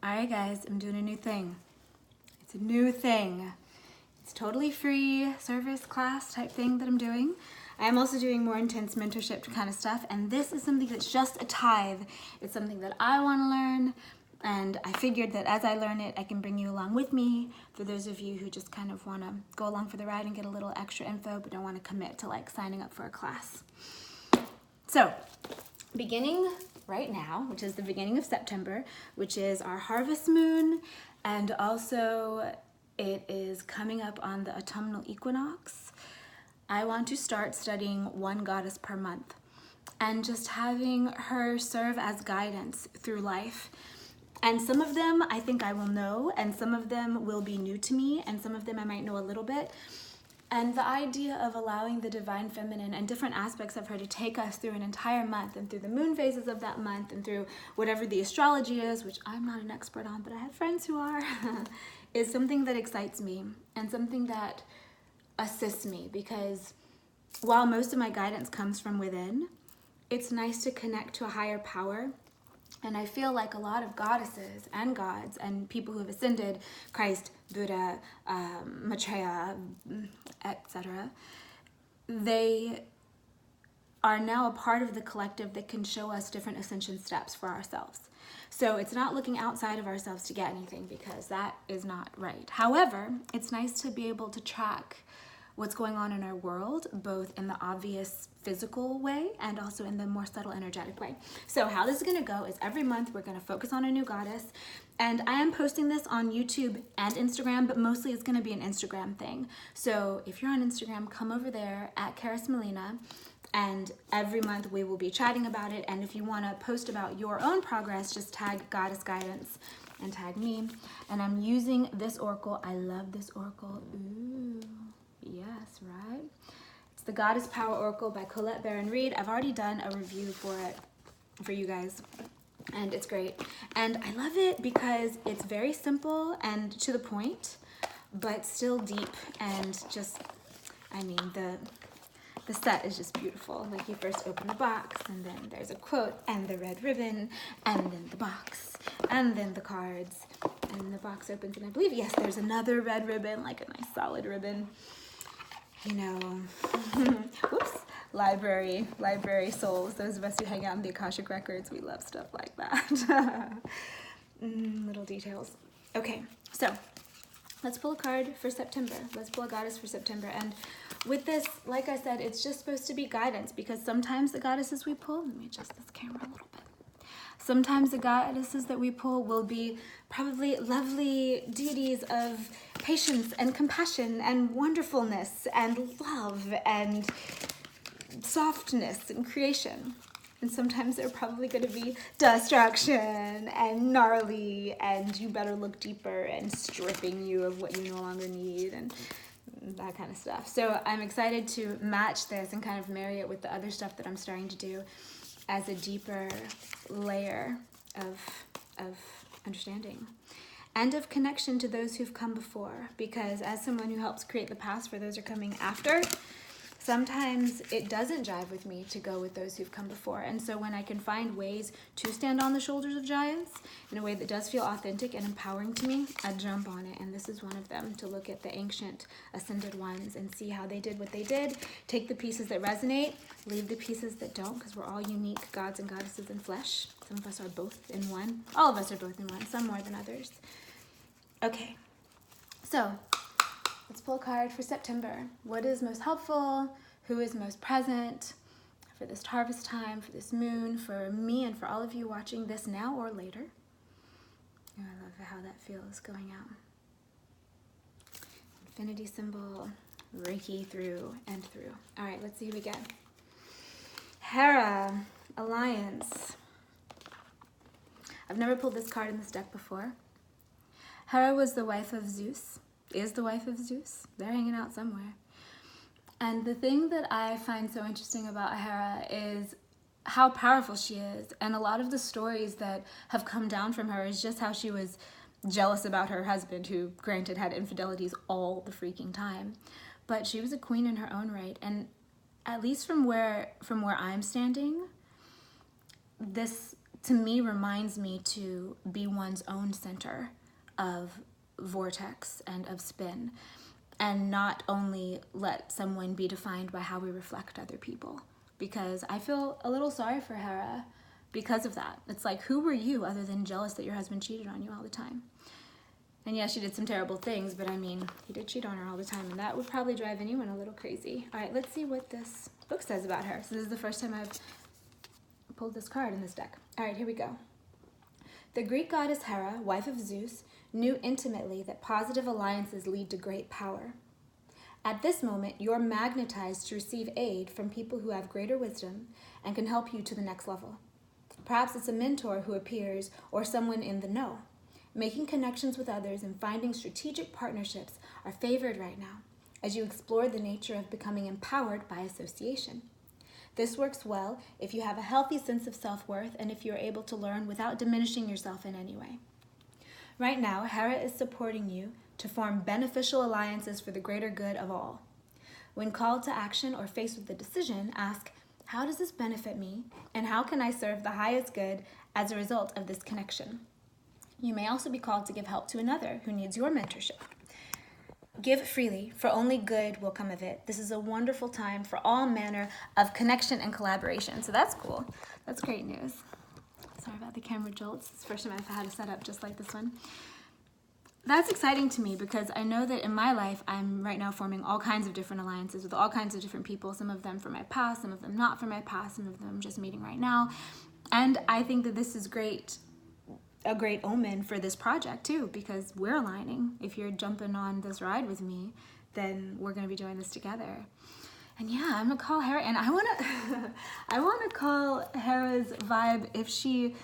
Alright guys, I'm doing a new thing. It's a new thing. It's totally free service class type thing that I'm doing. I am also doing more intense mentorship kind of stuff, and this is something that's just a tithe. It's something that I want to learn, and I figured that as I learn it, I can bring you along with me for those of you who just kind of want to go along for the ride and get a little extra info but don't want to commit to like signing up for a class. So, beginning right now, which is the beginning of September, which is our harvest moon, and also it is coming up on the autumnal equinox, I want to start studying one goddess per month and just having her serve as guidance through life. And some of them I think I will know, and some of them will be new to me, and some of them I might know a little bit. And the idea of allowing the divine feminine and different aspects of her to take us through an entire month and through the moon phases of that month and through whatever the astrology is, which I'm not an expert on, but I have friends who are, is something that excites me and something that assists me, because while most of my guidance comes from within, it's nice to connect to a higher power. And I feel like a lot of goddesses and gods and people who have ascended, Christ, Buddha, Maitreya, etc., they are now a part of the collective that can show us different ascension steps for ourselves. So it's not looking outside of ourselves to get anything, because that is not right. However, it's nice to be able to track what's going on in our world, both in the obvious physical way and also in the more subtle energetic way. So how this is gonna go is every month we're gonna focus on a new goddess, and I am posting this on YouTube and Instagram, but mostly it's gonna be an Instagram thing. So if you're on Instagram, come over there at Karis Melina, and every month we will be chatting about it. And if you wanna post about your own progress, just tag Goddess Guidance and tag me. And I'm using this oracle. I love this oracle. Ooh. Yes, right? It's the Goddess Power Oracle by Colette Baron Reed. I've already done a review for it for you guys, and it's great. And I love it because it's very simple and to the point, but still deep, and just, I mean, the set is just beautiful. Like, you first open the box, and then there's a quote, and the red ribbon, and then the box, and then the cards, and the box opens, and I believe, yes, there's another red ribbon, like a nice solid ribbon. You know, whoops, library souls. Those of us who hang out in the Akashic Records, we love stuff like that. Little details. Okay, so let's pull a card for September. Let's pull a goddess for September. And with this, like I said, it's just supposed to be guidance, because sometimes the goddesses we pull, let me adjust this camera a little bit. Sometimes the goddesses that we pull will be probably lovely deities of patience and compassion and wonderfulness and love and softness and creation. And sometimes they're probably going to be destruction and gnarly, and you better look deeper, and stripping you of what you no longer need, and that kind of stuff. So I'm excited to match this and kind of marry it with the other stuff that I'm starting to do as a deeper layer of understanding and of connection to those who've come before. Because as someone who helps create the past for those who are coming after, sometimes it doesn't jive with me to go with those who've come before. And so when I can find ways to stand on the shoulders of giants in a way that does feel authentic and empowering to me, I jump on it. And this is one of them, to look at the ancient ascended ones and see how they did what they did, take the pieces that resonate, leave the pieces that don't, because we're all unique gods and goddesses in flesh. Some of us are both in one. All of us are both in one, some more than others. Okay, so let's pull a card for September. What is most helpful? Who is most present for this harvest time, for this moon, for me, and for all of you watching this now or later? Oh, I love how that feels going out. Infinity symbol, Reiki through and through. All right, let's see who we get. Hera, Alliance. I've never pulled this card in this deck before. Hera was the wife of Zeus. Is the wife of Zeus. They're hanging out somewhere. And the thing that I find so interesting about Hera is how powerful she is. And a lot of the stories that have come down from her is just how she was jealous about her husband, who granted had infidelities all the freaking time. But she was a queen in her own right. And at least from where I'm standing, this to me reminds me to be one's own center of vortex and of spin, and not only let someone be defined by how we reflect other people. Because I feel a little sorry for Hera because of that. It's like, who were you other than jealous that your husband cheated on you all the time? And yeah, she did some terrible things, but I mean, he did cheat on her all the time, and that would probably drive anyone a little crazy. All right, let's see what this book says about her. So this is the first time I've pulled this card in this deck. All right, here we go. The Greek goddess Hera, wife of Zeus, knew intimately that positive alliances lead to great power. At this moment, you're magnetized to receive aid from people who have greater wisdom and can help you to the next level. Perhaps it's a mentor who appears or someone in the know. Making connections with others and finding strategic partnerships are favored right now as you explore the nature of becoming empowered by association. This works well if you have a healthy sense of self-worth and if you're able to learn without diminishing yourself in any way. Right now, Hera is supporting you to form beneficial alliances for the greater good of all. When called to action or faced with a decision, ask, how does this benefit me, and how can I serve the highest good as a result of this connection? You may also be called to give help to another who needs your mentorship. Give freely, for only good will come of it. This is a wonderful time for all manner of connection and collaboration. So that's cool. That's great news. Sorry about the camera jolts. It's the first time I've had a setup just like this one. That's exciting to me because I know that in my life, I'm right now forming all kinds of different alliances with all kinds of different people, some of them from my past, some of them not from my past, some of them just meeting right now. And I think that this is great, a great omen for this project too, because we're aligning. If you're jumping on this ride with me, then we're gonna be doing this together. And yeah, I'm gonna call Hera, and I wanna call Hera's vibe if she,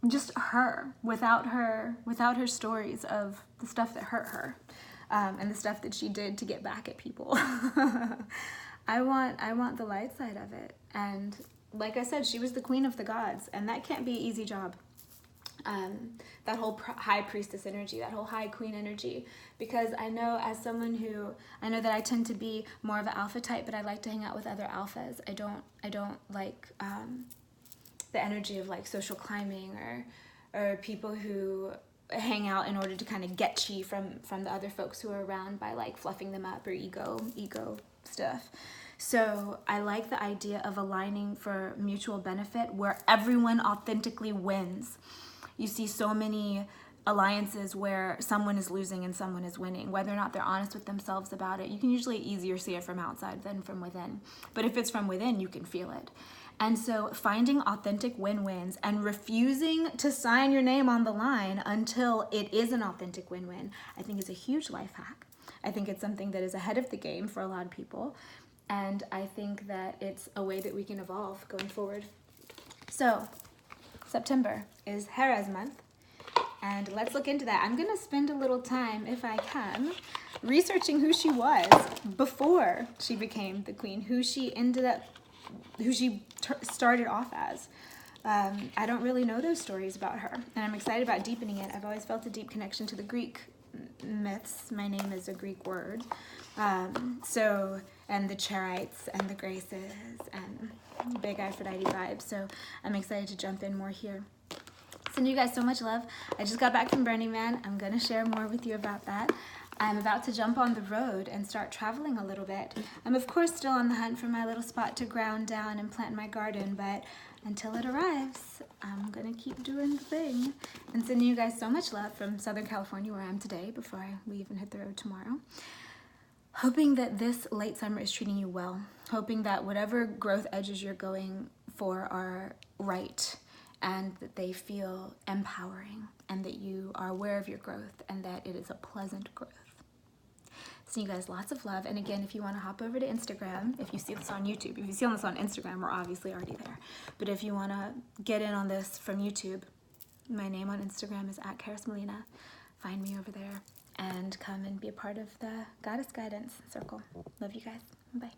just her, without her stories of the stuff that hurt her, and the stuff that she did to get back at people. I want the light side of it. And like I said, she was the queen of the gods, and that can't be an easy job. That whole high priestess energy, that whole high queen energy, because I know as someone who, I know that I tend to be more of an alpha type, but I like to hang out with other alphas. I don't like, the energy of like social climbing or people who hang out in order to kind of get chi from the other folks who are around by like fluffing them up or ego stuff. So I like the idea of aligning for mutual benefit where everyone authentically wins. You see so many alliances where someone is losing and someone is winning, whether or not they're honest with themselves about it. You can usually easier see it from outside than from within. But if it's from within, you can feel it. And so finding authentic win-wins and refusing to sign your name on the line until it is an authentic win-win, I think is a huge life hack. I think it's something that is ahead of the game for a lot of people. And I think that it's a way that we can evolve going forward. So September is Hera's month. And let's look into that. I'm gonna spend a little time, if I can, researching who she was before she became the queen, who she started off as. I don't really know those stories about her, and I'm excited about deepening it. I've always felt a deep connection to the Greek myths. My name is a Greek word. And the Charites and the Graces and big Aphrodite vibes. So I'm excited to jump in more here. Send you guys so much love. I just got back from Burning Man. I'm gonna share more with you about that. I'm about to jump on the road and start traveling a little bit. I'm of course still on the hunt for my little spot to ground down and plant my garden, but until it arrives, I'm gonna keep doing the thing. And sending you guys so much love from Southern California, where I am today, before I leave and hit the road tomorrow. Hoping that this late summer is treating you well. Hoping that whatever growth edges you're going for are right, and that they feel empowering, and that you are aware of your growth, and that it is a pleasant growth. So you guys, lots of love. And again, if you want to hop over to Instagram, if you see this on YouTube, if you see this on Instagram, we're obviously already there. But if you want to get in on this from YouTube, my name on Instagram is @KarisMolina. Find me over there and come and be a part of the Goddess Guidance Circle. Love you guys. Bye.